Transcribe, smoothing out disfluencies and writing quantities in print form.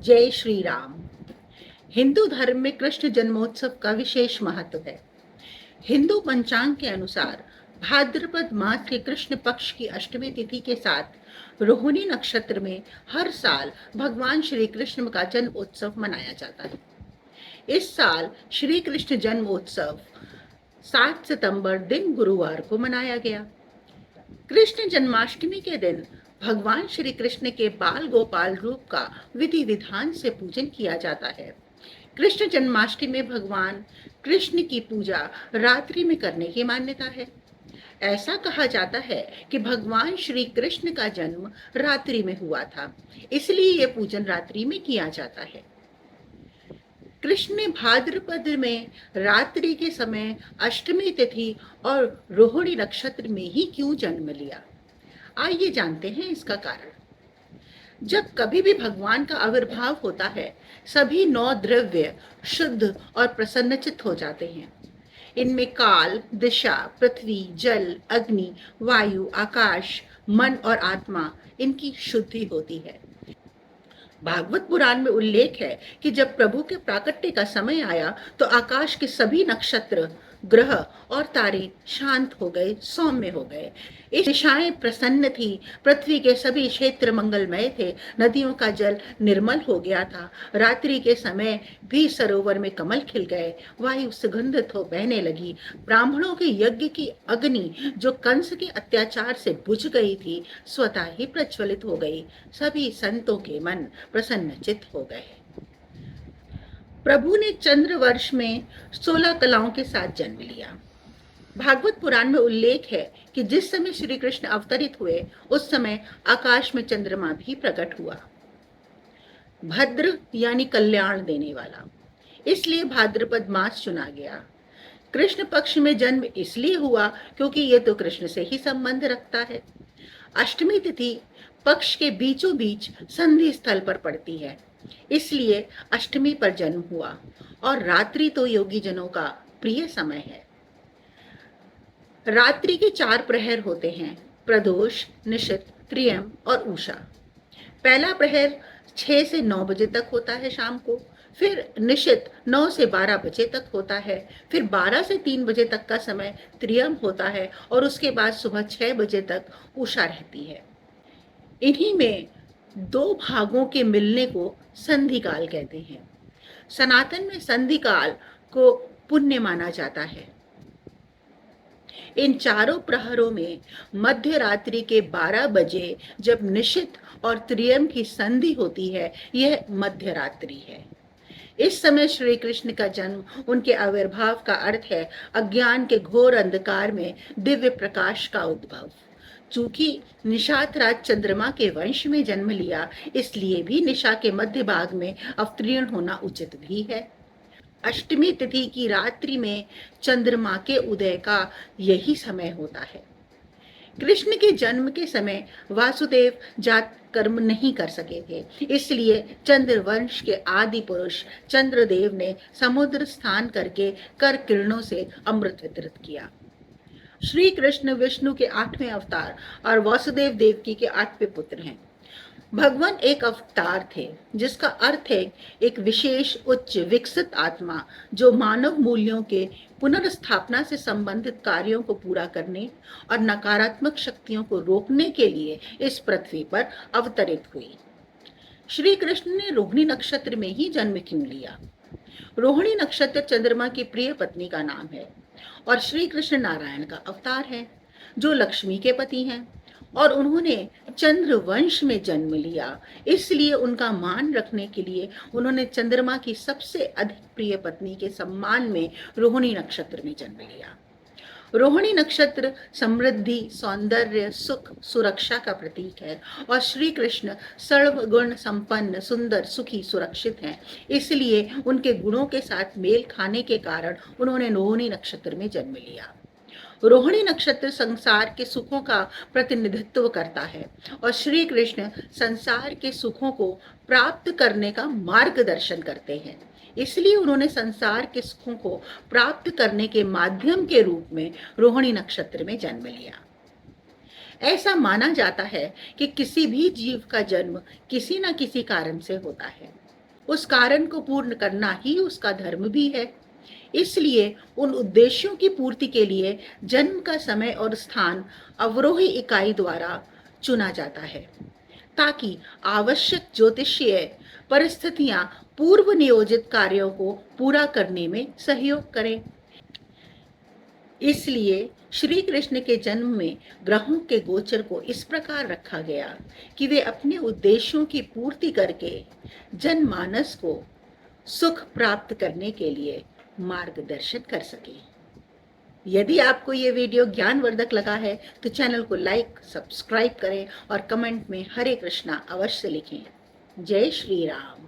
जय श्री राम। हिंदू धर्म में कृष्ण जन्मोत्सव का विशेष महत्व है। हिंदू पंचांग के अनुसार भाद्रपद मास के कृष्ण पक्ष की अष्टमी तिथि के साथ रोहिणी नक्षत्र में हर साल भगवान श्री कृष्ण का जन्म उत्सव मनाया जाता है। इस साल श्री कृष्ण जन्मोत्सव 7 सितंबर दिन गुरुवार को मनाया गया। कृष्ण जन्माष्टमी के दिन भगवान श्री कृष्ण के बाल गोपाल रूप का विधि विधान से पूजन किया जाता है। कृष्ण जन्माष्टमी में भगवान कृष्ण की पूजा रात्रि में करने की मान्यता है। ऐसा कहा जाता है कि भगवान श्री कृष्ण का जन्म रात्रि में हुआ था, इसलिए यह पूजन रात्रि में किया जाता है। कृष्ण ने भाद्रपद में रात्रि के समय अष्टमी तिथि और रोहिणी नक्षत्र में ही क्यों जन्म लिया? आइए जानते हैं इसका कारण। जब कभी भी भगवान का आविर्भाव होता है, सभी 9 द्रव्य शुद्ध और प्रसन्नचित्त हो जाते हैं। इनमें काल, दिशा, पृथ्वी, जल, अग्नि, वायु, आकाश, मन और आत्मा, इनकी शुद्धि होती है। भागवत पुराण में उल्लेख है कि जब प्रभु के प्राकट्य का समय आया तो आकाश के सभी नक्षत्र, ग्रह और तारे शांत हो गए, सौम्य हो गए। इस दिशाएं प्रसन्न थी, पृथ्वी के सभी क्षेत्र मंगलमय थे, नदियों का जल निर्मल हो गया था। रात्रि के समय भी सरोवर में कमल खिल गए, वायु सुगंधित हो बहने लगी। ब्राह्मणों के यज्ञ की अग्नि जो कंस के अत्याचार से बुझ गई थी, स्वतः ही प्रज्वलित हो गई। सभी संतों के मन प्रसन्नचित्त हो गए। प्रभु ने चंद्र वर्ष में 16 कलाओं के साथ जन्म लिया। भागवत पुराण में उल्लेख है कि जिस समय श्री कृष्ण अवतरित हुए उस समय आकाश में चंद्रमा भी प्रकट हुआ। भद्र यानी कल्याण देने वाला, इसलिए भाद्रपद मास चुना गया। कृष्ण पक्ष में जन्म इसलिए हुआ क्योंकि ये तो कृष्ण से ही संबंध रखता है। अष्टमी तिथि पक्ष के बीचों बीच संधि स्थल पर पड़ती है, इसलिए अष्टमी पर जन्म हुआ। और रात्रि तो योगी जनों का प्रिय समय है। रात्रि के 4 प्रहर होते हैं: प्रदोष, निशित, त्रियम और उषा। पहला प्रहर 6 से 9 बजे तक होता है शाम को, फिर निशित 9 से 12 बजे तक होता है, फिर 12 से 3 बजे तक का समय त्रियम होता है और उसके बाद सुबह 6 बजे तक उषा रहती है। इन्हीं में 2 भागों के मिलने को संधि काल कहते हैं। सनातन में संधि काल को पुण्य माना जाता है। इन चारों प्रहरों में मध्य रात्रि के 12 बजे जब निशित और त्रियम की संधि होती है, यह मध्य रात्रि है। इस समय श्री कृष्ण का जन्म, उनके आविर्भाव का अर्थ है अज्ञान के घोर अंधकार में दिव्य प्रकाश का उद्भव। चूंकि निशात राज चंद्रमा के वंश में जन्म लिया, इसलिए भी निशा के मध्य भाग में अवतीर्ण होना उचित भी है। अष्टमी तिथि की रात्रि में चंद्रमा के उदय का यही समय होता है। कृष्ण के जन्म के समय वासुदेव जात कर्म नहीं कर सके थे, इसलिए चंद्रवंश के आदि पुरुष चंद्रदेव ने समुद्र स्थान करके कर किरणों से अमृत वितरित किया। श्री कृष्ण विष्णु के 8वें अवतार और वासुदेव देवकी के 8वें पुत्र हैं। भगवान एक अवतार थे, जिसका अर्थ है एक विशेष उच्च विकसित आत्मा जो मानव मूल्यों के पुनर्स्थापना से संबंधित कार्यों को पूरा करने और नकारात्मक शक्तियों को रोकने के लिए इस पृथ्वी पर अवतरित हुई। श्री कृष्ण ने रोहिणी नक्षत्र में ही जन्म क्यों लिया? रोहिणी नक्षत्र चंद्रमा की प्रिय पत्नी का नाम है और श्री कृष्ण नारायण का अवतार है, जो लक्ष्मी के पति हैं, और उन्होंने चंद्र वंश में जन्म लिया। इसलिए उनका मान रखने के लिए उन्होंने चंद्रमा की सबसे अधिक प्रिय पत्नी के सम्मान में रोहिणी नक्षत्र में जन्म लिया। रोहिणी नक्षत्र समृद्धि, सौंदर्य, सुख, सुरक्षा का प्रतीक है और श्री कृष्ण सर्वगुण संपन्न, सुंदर, सुखी, सुरक्षित हैं। इसलिए उनके गुणों के साथ मेल खाने के कारण उन्होंने रोहिणी नक्षत्र में जन्म लिया। रोहिणी नक्षत्र संसार के सुखों का प्रतिनिधित्व करता है और श्री कृष्ण संसार के सुखों को प्राप्त करने का मार्गदर्शन करते हैं। इसलिए उन्होंने संसार के सुखों को प्राप्त करने के माध्यम के रूप में रोहिणी नक्षत्र में जन्म लिया। ऐसा माना जाता है कि किसी भी जीव का जन्म किसी न किसी कारण से होता है। उस कारण को पूर्ण करना ही उसका धर्म भी है। इसलिए उन उद्देश्यों की पूर्ति के लिए जन्म का समय और स्थान अवरोही इकाई द्वारा चुना जाता है, ताकि आवश्यक ज्योतिषीय परिस्थितियां पूर्व नियोजित कार्यों को पूरा करने में सहयोग करें। इसलिए श्री कृष्ण के जन्म में ग्रहों के गोचर को इस प्रकार रखा गया कि वे अपने उद्देश्यों की पूर्ति करके जनमानस को सुख प्राप्त करने के लिए मार्गदर्शन कर सके। यदि आपको ये वीडियो ज्ञानवर्धक लगा है तो चैनल को लाइक, सब्सक्राइब करें और कमेंट में हरे कृष्णा अवश्य लिखें। जय श्री राम।